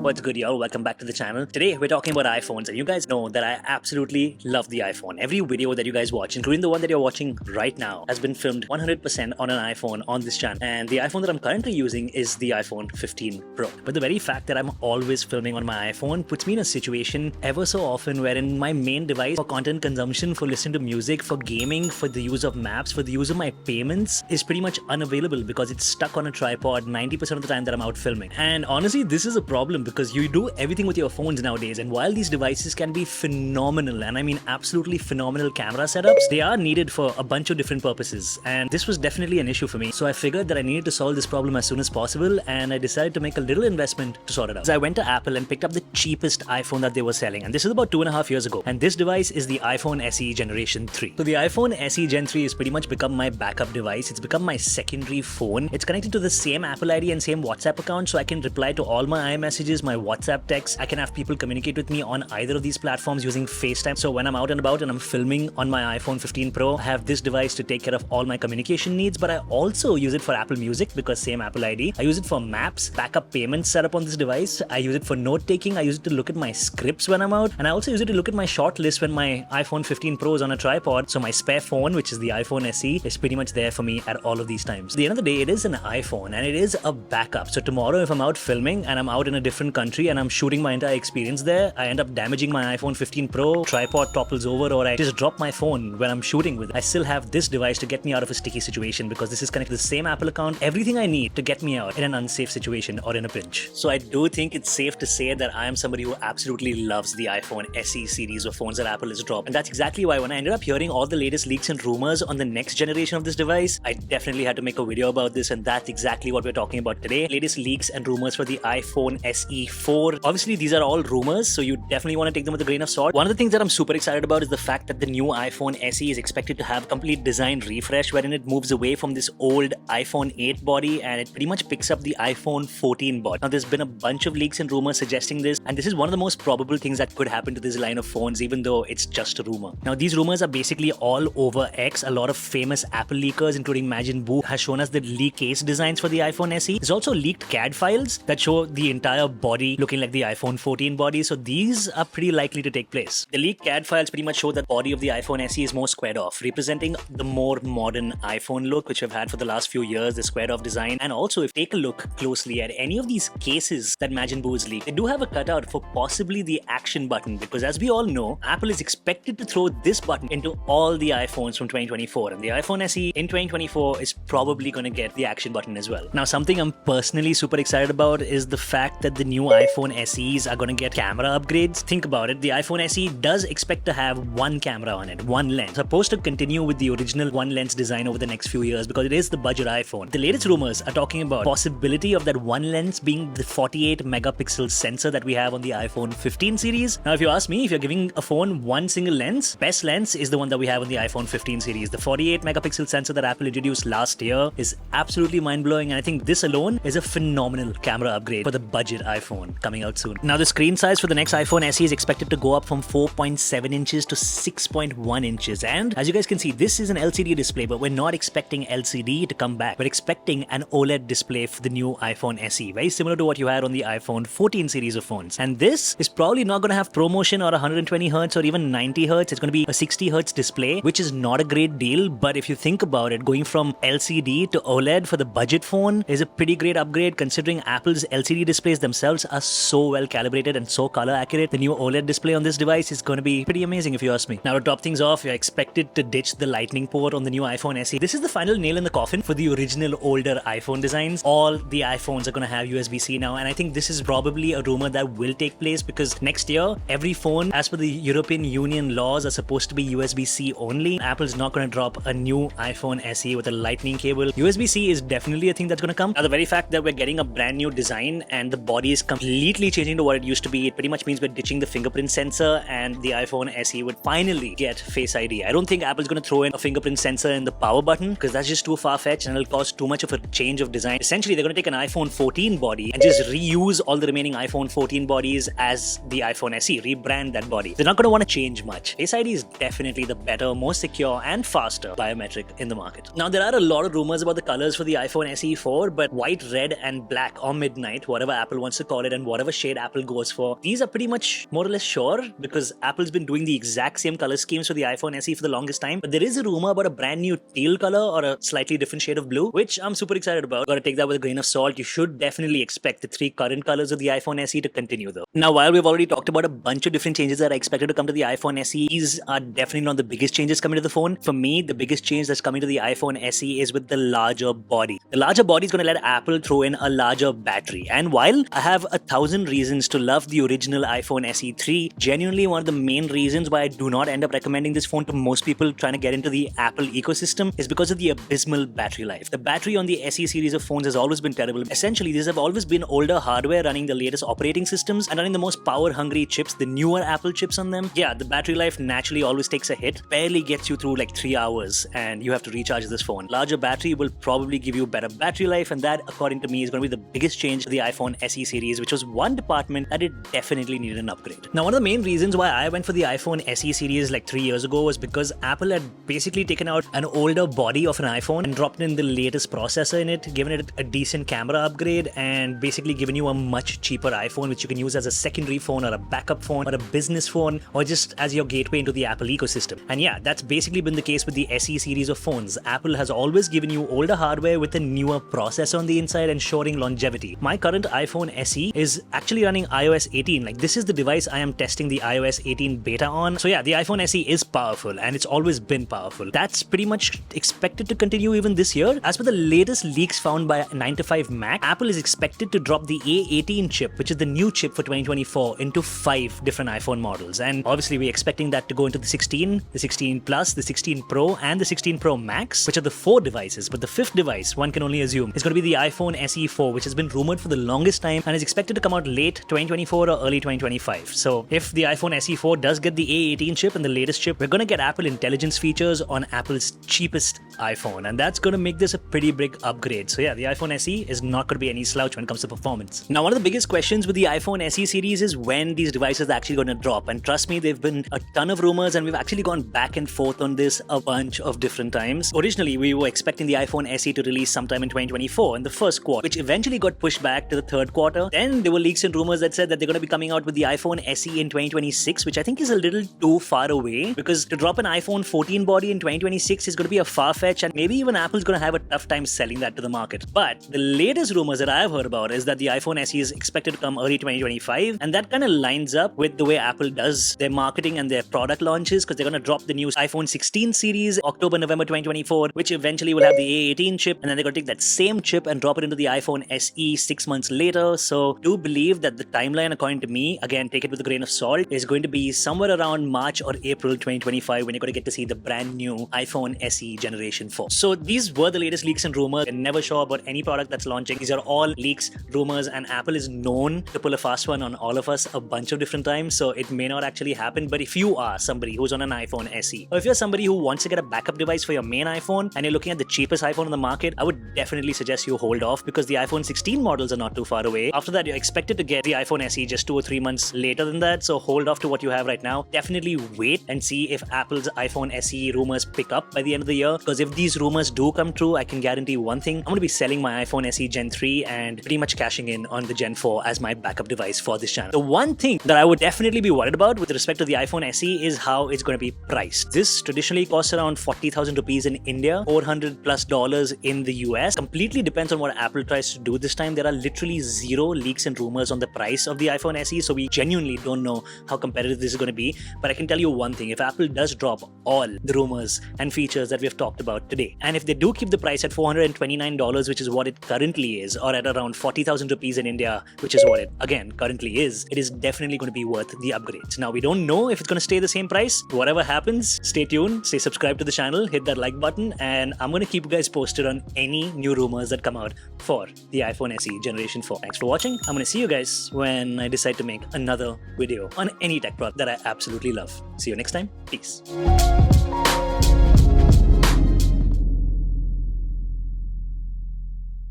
What's good, y'all? Welcome back to the channel. Today we're talking about iPhones, and you guys know that I absolutely love the iPhone. Every video that you guys watch, including the one that you're watching right now, has been filmed 100% on an iPhone on this channel. And the iPhone that I'm currently using is the iPhone 15 Pro. But the very fact that I'm always filming on my iPhone puts me in a situation ever so often wherein my main device for content consumption, for listening to music, for gaming, for the use of maps, for the use of my payments is pretty much unavailable because it's stuck on a tripod 90% of the time that I'm out filming. And honestly, this is a problem because you do everything with your phones nowadays, and while these devices can be phenomenal, and I mean absolutely phenomenal camera setups, they are needed for a bunch of different purposes, and this was definitely an issue for me. So I figured that I needed to solve this problem as soon as possible, and I decided to make a little investment to sort it out. So I went to Apple and picked up the cheapest iPhone that they were selling, and this is about 2.5 years ago, and this device is the iPhone SE Generation 3. So the iPhone SE Gen 3 has pretty much become my backup device. It's become my secondary phone. It's connected to the same Apple ID and same WhatsApp account, so I can reply to all my iMessages, my WhatsApp texts. I can have people communicate with me on either of these platforms using FaceTime. So when I'm out and about and I'm filming on my iPhone 15 Pro, I have this device to take care of all my communication needs, but I also use it for Apple Music because same Apple ID. I use it for maps, backup payments set up on this device. I use it for note-taking. I use it to look at my scripts when I'm out, and I also use it to look at my short list when my iPhone 15 Pro is on a tripod. So my spare phone, which is the iPhone SE, is pretty much there for me at all of these times. At the end of the day, it is an iPhone and it is a backup. So tomorrow, if I'm out filming and I'm out in a different country and I'm shooting my entire experience there, I end up damaging my iPhone 15 Pro, tripod topples over, or I just drop my phone when I'm shooting with it, I still have this device to get me out of a sticky situation because this is connected to the same Apple account, everything I need to get me out in an unsafe situation or in a pinch. So I do think it's safe to say that I am somebody who absolutely loves the iPhone SE series of phones that Apple has dropped. And that's exactly why when I ended up hearing all the latest leaks and rumors on the next generation of this device, I definitely had to make a video about this, and that's exactly what we're talking about today. Latest leaks and rumors for the iPhone SE 4. Obviously, these are all rumors, so you definitely want to take them with a grain of salt. One of the things that I'm super excited about is the fact that the new iPhone SE is expected to have complete design refresh, wherein it moves away from this old iPhone 8 body and it pretty much picks up the iPhone 14 body. Now, there's been a bunch of leaks and rumors suggesting this, and this is one of the most probable things that could happen to this line of phones, even though it's just a rumor. Now, these rumors are basically all over X. A lot of famous Apple leakers, including Majin Boo, has shown us the leak case designs for the iPhone SE. There's also leaked CAD files that show the entire body looking like the iPhone 14 body, so these are pretty likely to take place. The leaked CAD files pretty much show that the body of the iPhone SE is more squared off, representing the more modern iPhone look, which we've had for the last few years, the squared off design. And also, if you take a look closely at any of these cases that Majin Boo has leaked, they do have a cutout for possibly the action button, because as we all know, Apple is expected to throw this button into all the iPhones from 2024, and the iPhone SE in 2024 is probably going to get the action button as well. Now, something I'm personally super excited about is the fact that the new iPhone SEs are going to get camera upgrades. Think about it, the iPhone SE does expect to have one camera on it, one lens. It's supposed to continue with the original one lens design over the next few years because it is the budget iPhone. The latest rumors are talking about possibility of that one lens being the 48 megapixel sensor that we have on the iPhone 15 series. Now, if you ask me, if you're giving a phone one single lens, best lens is the one that we have on the iPhone 15 series. The 48 megapixel sensor that Apple introduced last year is absolutely mind-blowing, and I think this alone is a phenomenal camera upgrade for the budget iPhone coming out soon. Now, the screen size for the next iPhone SE is expected to go up from 4.7 inches to 6.1 inches, and as you guys can see, this is an LCD display, but we're not expecting LCD to come back. We're expecting an OLED display for the new iPhone SE, very similar to what you had on the iPhone 14 series of phones. And this is probably not going to have ProMotion or 120 Hz or even 90 Hz. It's going to be a 60 Hz display, which is not a great deal, but if you think about it, going from LCD to OLED for the budget phone is a pretty great upgrade, considering Apple's LCD displays themselves are so well calibrated and so color accurate. The new OLED display on this device is going to be pretty amazing if you ask me. Now, to top things off, you're expected to ditch the lightning port on the new iPhone SE. This is the final nail in the coffin for the original older iPhone designs. All the iPhones are going to have USB-C now, and I think this is probably a rumor that will take place because next year, every phone, as per the European Union laws, are supposed to be USB-C only. Apple's not going to drop a new iPhone SE with a lightning cable. USB-C is definitely a thing that's going to come. Now, the very fact that we're getting a brand new design and the body is completely changing to what it used to be, it pretty much means we're ditching the fingerprint sensor, and the iPhone SE would finally get Face ID. I don't think Apple's going to throw in a fingerprint sensor in the power button because that's just too far-fetched and it'll cause too much of a change of design. Essentially, they're going to take an iPhone 14 body and just reuse all the remaining iPhone 14 bodies as the iPhone SE, rebrand that body. They're not going to want to change much. Face ID is definitely the better, more secure and faster biometric in the market. Now, there are a lot of rumors about the colors for the iPhone SE 4, but white, red and black or midnight, whatever Apple wants to call it and whatever shade Apple goes for, these are pretty much more or less sure because Apple's been doing the exact same color schemes for the iPhone SE for the longest time. But there is a rumor about a brand new teal color or a slightly different shade of blue, which I'm super excited about. Gotta take that with a grain of salt. You should definitely expect the 3 current colors of the iPhone SE to continue though. Now, while we've already talked about a bunch of different changes that are expected to come to the iPhone SE, these are definitely not the biggest changes coming to the phone. For me, the biggest change that's coming to the iPhone SE is with the larger body. The larger body is going to let Apple throw in a larger battery. And while I have 1,000 reasons to love the original iPhone SE 3, genuinely one of the main reasons why I do not end up recommending this phone to most people trying to get into the Apple ecosystem is because of the abysmal battery life. The battery on the SE series of phones has always been terrible. Essentially, these have always been older hardware running the latest operating systems and running the most power-hungry chips, the newer Apple chips on them. Yeah, the battery life naturally always takes a hit, barely gets you through like 3 hours, and you have to recharge this phone. Larger battery will probably give you better battery life, and that, according to me, is going to be the biggest change to the iPhone SE series, which was one department that it definitely needed an upgrade. Now, one of the main reasons why I went for the iPhone SE series like 3 years ago was because Apple had basically taken out an older body of an iPhone and dropped in the latest processor in it, given it a decent camera upgrade, and basically given you a much cheaper iPhone which you can use as a secondary phone or a backup phone or a business phone or just as your gateway into the Apple ecosystem. And yeah, that's basically been the case with the SE series of phones. Apple has always given you older hardware with a newer processor on the inside, ensuring longevity. My current iPhone SE is actually running iOS 18. Like, this is the device I am testing the iOS 18 beta on. So yeah, the iPhone SE is powerful and it's always been powerful. That's pretty much expected to continue even this year. As per the latest leaks found by 9to5Mac, Apple is expected to drop the A18 chip, which is the new chip for 2024, into 5 different iPhone models. And obviously we're expecting that to go into the 16, the 16 Plus, the 16 Pro, and the 16 Pro Max, which are the 4 devices. But the 5th device, one can only assume, is going to be the iPhone SE 4, which has been rumored for the longest time and is expected to come out late 2024 or early 2025. So if the iPhone SE 4 does get the A18 chip and the latest chip, we're going to get Apple Intelligence features on Apple's cheapest iPhone, and that's going to make this a pretty big upgrade. So yeah, the iPhone SE is not going to be any slouch when it comes to performance. Now, one of the biggest questions with the iPhone SE series is when these devices are actually going to drop, and trust me, there've been a ton of rumors and we've actually gone back and forth on this a bunch of different times. Originally, we were expecting the iPhone SE to release sometime in 2024 in the first quarter, which eventually got pushed back to the third quarter. Then there were leaks and rumors that said that they're going to be coming out with the iPhone SE in 2026, which I think is a little too far away, because to drop an iPhone 14 body in 2026 is going to be a far-fetch, and maybe even Apple's going to have a tough time selling that to the market. But the latest rumors that I've heard about is that the iPhone SE is expected to come early 2025, and that kind of lines up with the way Apple does their marketing and their product launches, because they're going to drop the new iPhone 16 series October, November 2024, which eventually will have the A18 chip, and then they're going to take that same chip and drop it into the iPhone SE 6 months later. So do believe that the timeline, according to me, again, take it with a grain of salt, is going to be somewhere around March or April 2025 when you're going to get to see the brand new iPhone SE Generation 4. So these were the latest leaks and rumors. We're never sure about any product that's launching. These are all leaks, rumors, and Apple is known to pull a fast one on all of us a bunch of different times, so it may not actually happen. But if you are somebody who's on an iPhone SE, or if you're somebody who wants to get a backup device for your main iPhone and you're looking at the cheapest iPhone on the market, I would definitely suggest you hold off, because the iPhone 16 models are not too far away. After that, you're expected to get the iPhone SE just 2 or 3 months later than that, so hold off to what you have right now. Definitely wait and see if Apple's iPhone SE rumors pick up by the end of the year, because if these rumors do come true, I can guarantee one thing: I'm going to be selling my iPhone SE Gen 3 and pretty much cashing in on the Gen 4 as my backup device for this channel. The one thing that I would definitely be worried about with respect to the iPhone SE is how it's going to be priced. This traditionally costs around 40,000 rupees in India, $400+ in the US. Completely depends on what Apple tries to do this time. There are literally 0 leaks and rumors on the price of the iPhone SE, so we genuinely don't know how competitive this is going to be. But I can tell you one thing: if Apple does drop all the rumors and features that we've talked about today, and if they do keep the price at $429, which is what it currently is, or at around 40,000 rupees in India, which is what it again currently is, it is definitely going to be worth the upgrades. Now, we don't know if it's going to stay the same price. Whatever happens, stay tuned, stay subscribed to the channel, hit that like button, and I'm going to keep you guys posted on any new rumors that come out for the iPhone SE Generation 4. Thanks for watching. I'm going to see you guys when I decide to make another video on any tech product that I absolutely love. See you next time. Peace.